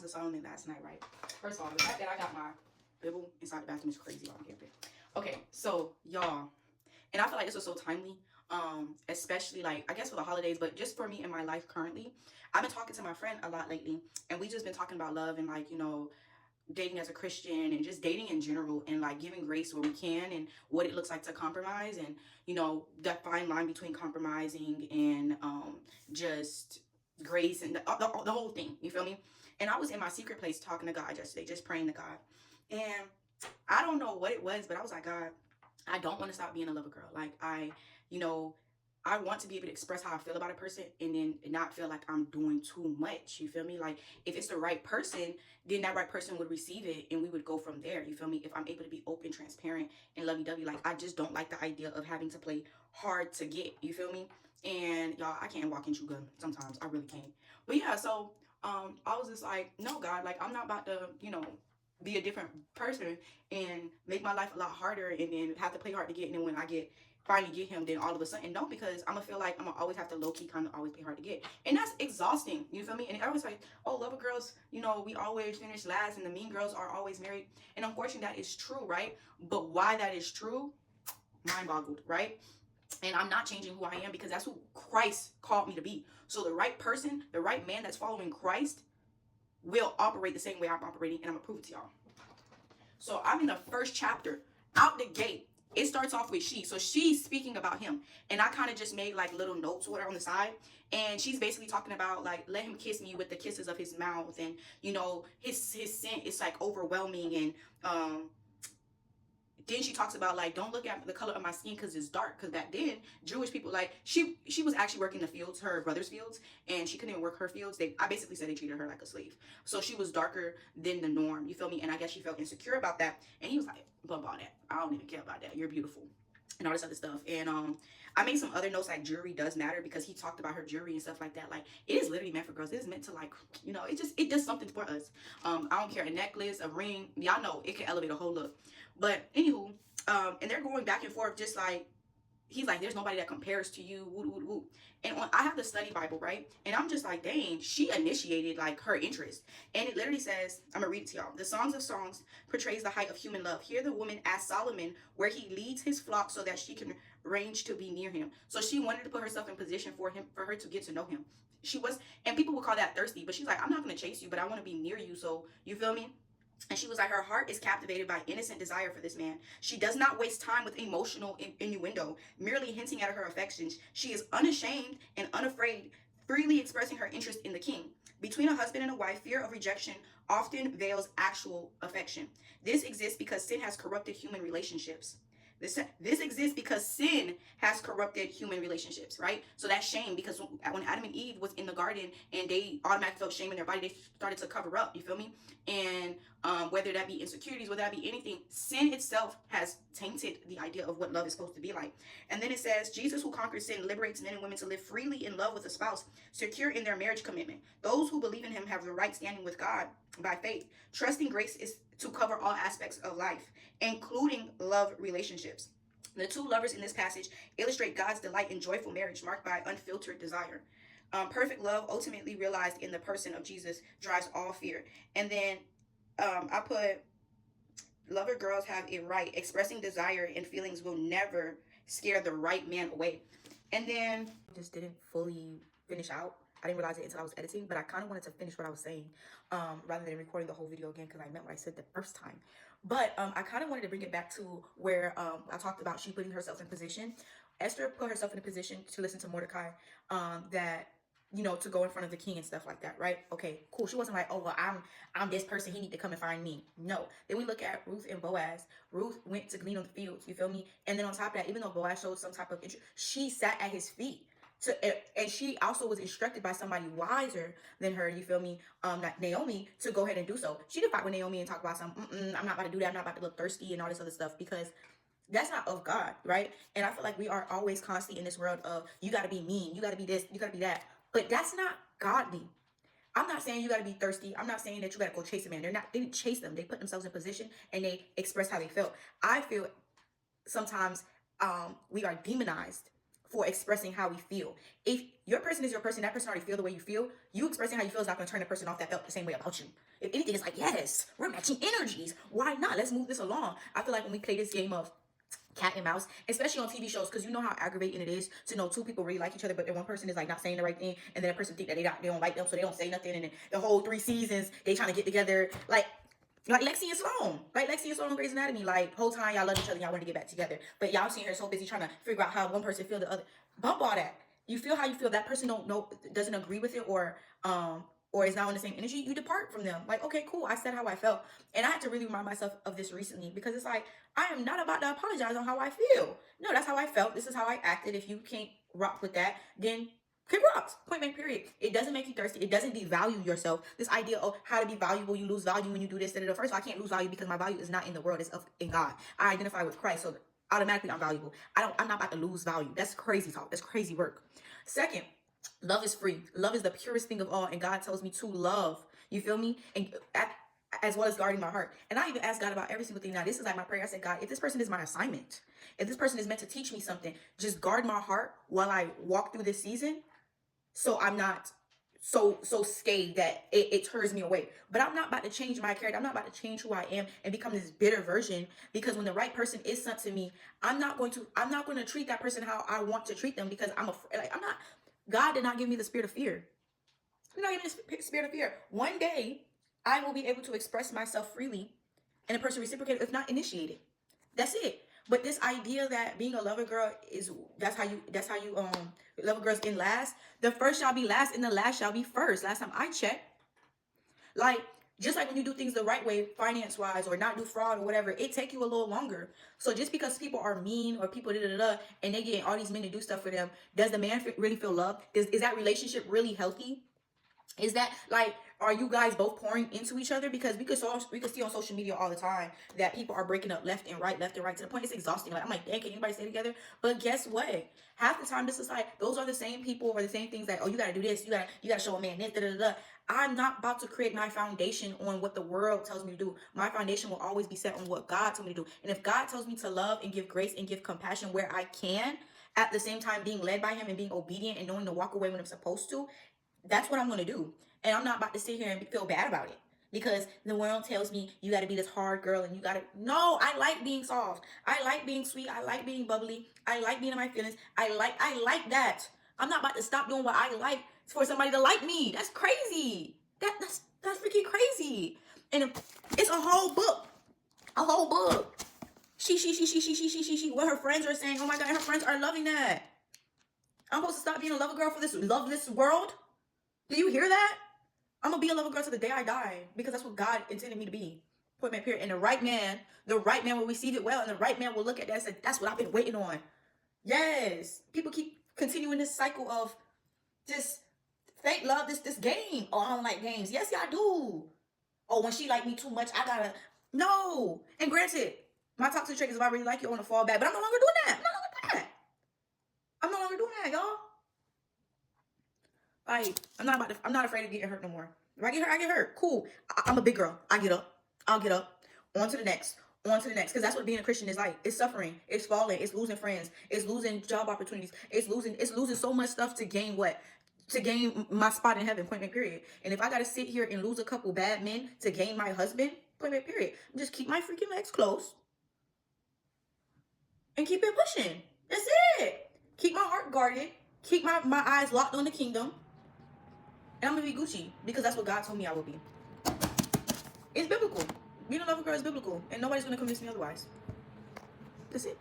Songs of Solomon last night, right? First of all, the fact that I got my Bible inside the bathroom is crazy on camping. Okay, so y'all, and I feel like this was so timely, especially like I guess for the holidays, but just for me in my life currently. I've been talking to my friend a lot lately, and we just been talking about love and like, you know, dating as a Christian and just dating in general and like giving grace where we can and what it looks like to compromise and, you know, that fine line between compromising and just grace and the whole thing. You feel me? And I was in my secret place talking to God yesterday, just praying to God. And I don't know what it was, but I was like, God, I don't want to stop being a lover girl. Like you know, I want to be able to express how I feel about a person and then not feel like I'm doing too much. You feel me? Like if it's the right person, then that right person would receive it and we would go from there. You feel me? If I'm able to be open, transparent, and lovey-dovey, like I just don't like the idea of having to play hard to get. You feel me? And y'all, I can't walk and chew gum sometimes. I really can't. But yeah, so I was just like, no, God, like I'm not about to, you know, be a different person and make my life a lot harder and then have to play hard to get. And then when I finally get him, then all of a sudden, no, because I'm gonna feel like I'm gonna always have to low-key kind of always play hard to get. And that's exhausting, you feel me? And I was like, oh, lover girls, you know, we always finish last and the mean girls are always married. And unfortunately, that is true, right? But why that is true, mind boggled, right? And I'm not changing who I am because that's who Christ called me to be. So the right person, the right man that's following Christ will operate the same way I'm operating, and I'm gonna prove it to y'all. So I'm in the first chapter, out the gate. It starts off with she. So she's speaking about him. And I kind of just made like little notes with her on the side. And she's basically talking about like, let him kiss me with the kisses of his mouth. And, you know, his scent is like overwhelming. And then she talks about like, don't look at the color of my skin because it's dark. Because back then, Jewish people, like she was actually working the fields, her brother's fields, and she couldn't even work her fields. I basically said they treated her like a slave. So she was darker than the norm. You feel me? And I guess she felt insecure about that. And he was like, bump all that. I don't even care about that. You're beautiful. And all this other stuff. And I made some other notes like jewelry does matter because he talked about her jewelry and stuff like that. Like it is literally meant for girls. It is meant to like, you know, it does something for us. I don't care, a necklace, a ring, y'all know it can elevate a whole look. But anywho, and they're going back and forth just like he's like, there's nobody that compares to you. Woo, woo, woo. And I have the study Bible, right? And I'm just like, dang, she initiated like her interest. And it literally says, I'm gonna read it to y'all. The Songs of Songs portrays the height of human love. Here the woman asked Solomon where he leads his flock so that she can range to be near him. So she wanted to put herself in position for her to get to know him. She was, and people would call that thirsty, but she's like, I'm not gonna chase you, but I want to be near you. So you feel me? And she was like, her heart is captivated by innocent desire for this man. She does not waste time with emotional innuendo, merely hinting at her affections. She is unashamed and unafraid, freely expressing her interest in the king. Between a husband and a wife, fear of rejection often veils actual affection. This exists because sin has corrupted human relationships. This exists because sin has corrupted human relationships, right? So that's shame, because when Adam and Eve was in the garden and they automatically felt shame in their body, they started to cover up, you feel me? And whether that be insecurities, whether that be anything, sin itself has tainted the idea of what love is supposed to be like. And then it says, Jesus who conquered sin liberates men and women to live freely in love with a spouse, secure in their marriage commitment. Those who believe in him have the right standing with God by faith. Trusting grace is to cover all aspects of life, including love relationships. The two lovers in this passage illustrate God's delight in joyful marriage marked by unfiltered desire. Perfect love, ultimately realized in the person of Jesus, drives all fear. And then I put, lover girls have it right. Expressing desire and feelings will never scare the right man away. And then just didn't fully finish out. I didn't realize it until I was editing, but I kind of wanted to finish what I was saying rather than recording the whole video again because I meant what I said the first time. But I kind of wanted to bring it back to where I talked about she putting herself in position. Esther put herself in a position to listen to Mordecai that, you know, to go in front of the king and stuff like that, right? Okay, cool. She wasn't like, oh, well, I'm this person. He need to come and find me. No. Then we look at Ruth and Boaz. Ruth went to glean on the fields, you feel me? And then on top of that, even though Boaz showed some type of interest, she sat at his feet. And she also was instructed by somebody wiser than her, you feel me, Naomi, to go ahead and do so. She didn't fight with Naomi and talk about I'm not about to do that, I'm not about to look thirsty and all this other stuff, because that's not of God, right? And I feel like we are always constantly in this world of, you got to be mean, you got to be this, you got to be that. But that's not godly. I'm not saying you got to be thirsty. I'm not saying that you got to go chase a man. They didn't chase them. They put themselves in position and they express how they felt. I feel sometimes we are demonized for expressing how we feel. If your person is your person, that person already feel the way you feel, you expressing how you feel is not going to turn the person off that felt the same way about you. If anything, it's like, yes, we're matching energies. Why not? Let's move this along. I feel like when we play this game of cat and mouse, especially on TV shows, because you know how aggravating it is to know two people really like each other, but then one person is like not saying the right thing, and then that person think that they don't like them, so they don't say nothing, and then the whole 3 seasons they trying to get together, like Lexi and Sloan, on Grey's Anatomy, like whole time y'all love each other, y'all want to get back together, but y'all seeing her so busy trying to figure out how one person feel the other. Bump all that. You feel how you feel. That person doesn't agree with it, or is not on the same energy. You depart from them. Like, okay, cool. I said how I felt, and I had to really remind myself of this recently, because it's like I am not about to apologize on how I feel. No, that's how I felt. This is how I acted. If you can't rock with that, then kick rocks. Point blank, period. It doesn't make you thirsty. It doesn't devalue yourself. This idea of how to be valuable, you lose value when you do this. First of all, I can't lose value because my value is not in the world. It's in God. I identify with Christ, so automatically I'm valuable. I'm not about to lose value. That's crazy talk. That's crazy work. Second, love is free. Love is the purest thing of all, and God tells me to love. You feel me? And as well as guarding my heart. And I even ask God about every single thing. Now, this is like my prayer. I said, God, if this person is my assignment, if this person is meant to teach me something, just guard my heart while I walk through this season, so I'm not so scathed that it turns me away. But I'm not about to change my character. I'm not about to change who I am and become this bitter version, because when the right person is sent to me, I'm not going to treat that person how I want to treat them, because God did not give me the spirit of fear. He did not give me the spirit of fear. One day I will be able to express myself freely, and a person reciprocate, if not initiate it. That's it. But this idea that being a lover girl that's how you lover girls in last. The first shall be last, and the last shall be first. Last time I checked, like, just like when you do things the right way, finance wise, or not do fraud or whatever, it take you a little longer. So just because people are mean, or people and they get all these men to do stuff for them, does the man really feel loved? Is that relationship really healthy? Is that, like, are you guys both pouring into each other? Because we could see on social media all the time that people are breaking up left and right, to the point it's exhausting. Like, I'm like, dang, can anybody stay together? But guess what? Half the time, this is like, those are the same people, or the same things that, oh, you gotta do this, you gotta show a man this, I'm not about to create my foundation on what the world tells me to do. My foundation will always be set on what God told me to do. And if God tells me to love and give grace and give compassion where I can, at the same time being led by him and being obedient and knowing to walk away when I'm supposed to, that's what I'm going to do. And I'm not about to sit here and feel bad about it, because the world tells me you got to be this hard girl and you got to. No, I like being soft. I like being sweet. I like being bubbly. I like being in my feelings. I like that. I'm not about to stop doing what I like for somebody to like me. That's crazy. That's freaking crazy. And it's a whole book. A whole book. She. What her friends are saying. Oh my God, her friends are loving that. I'm supposed to stop being a lover girl for this loveless world? Do you hear that? I'm going to be a lover girl to the day I die, because that's what God intended me to be. Point blank, period. And the right man will receive it well, and the right man will look at that and say, that's what I've been waiting on. Yes. People keep continuing this cycle of this fake love, this game. Oh, I don't like games. Yes, y'all do. Oh, when she like me too much, I gotta. No. And granted, my toxic trait is, if I really like you, I want to fall back. But I'm no longer doing that. I'm no longer doing that, y'all. Like, I'm not afraid of getting hurt no more. If I get hurt, I get hurt. Cool. I'm a big girl. I get up. I'll get up. On to the next. Because that's what being a Christian is like. It's suffering. It's falling. It's losing friends. It's losing job opportunities. It's losing so much stuff to gain what? To gain my spot in heaven, point blank, period. And if I gotta sit here and lose a couple bad men to gain my husband, point blank, period, just keep my freaking legs closed and keep it pushing. That's it. Keep my heart guarded. Keep my eyes locked on the kingdom. And I'm going to be Gucci, because that's what God told me I would be. It's biblical. Being a lover girl is biblical. And nobody's going to convince me otherwise. That's it.